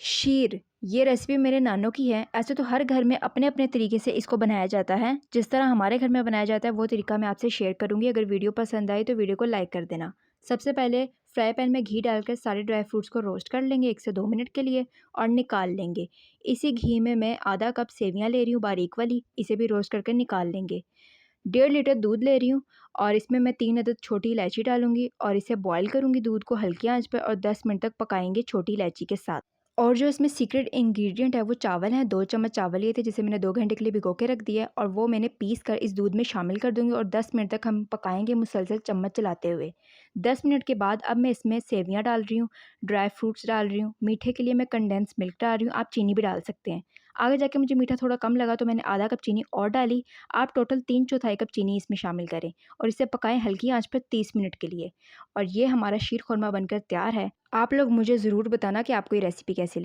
शीर, ये रेसिपी मेरे नानों की है। ऐसे तो हर घर में अपने-अपने तरीके से इसको बनाया जाता है। जिस तरह हमारे घर में बनाया जाता है वो तरीका मैं आपसे शेयर करूँगी। अगर वीडियो पसंद आई तो वीडियो को लाइक कर देना। सबसे पहले फ्राई पैन में घी डालकर सारे ड्राई फ्रूट्स को रोस्ट कर लेंगे 1 से 2 मिनट के लिए और निकाल लेंगे। इसी घी में मैं आधा कप सेवियाँ ले रही हूँ बारीक वाली, इसे भी रोस्ट करके निकाल लेंगे। 1.5 लीटर दूध ले रही हूँ और इसमें मैं 3 अदद छोटी इलायची डालूँगी और इसे बॉयल करूँगी दूध को हल्की आँच पर और 10 मिनट तक पकाएँगे छोटी इलायची के साथ। और जो इसमें सीक्रेट इंग्रेडिएंट है वो चावल हैं। 2 चम्मच चावल लिए थे जिसे मैंने 2 घंटे के लिए भिगो के रख दिया है और वो मैंने पीस कर इस दूध में शामिल कर दूँगी और 10 मिनट तक हम पकाएँगे मुसलसल चम्मच चलाते हुए। 10 मिनट के बाद अब मैं इसमें सेवइयाँ डाल रही हूँ, ड्राई फ्रूट्स डाल रही हूँ, मीठे के लिए मैं कंडेंस मिल्क डाल रही हूँ, आप चीनी भी डाल सकते हैं। आगे जाके मुझे मीठा थोड़ा कम लगा तो मैंने आधा कप चीनी और डाली। आप टोटल 3/4 कप चीनी इसमें शामिल करें और इसे पकाएँ हल्की आँच पर 30 मिनट के लिए। और ये हमारा शीर खुरमा बनकर तैयार है। आप लोग मुझे ज़रूर बताना कि आपको ये रेसिपी कैसी लगी।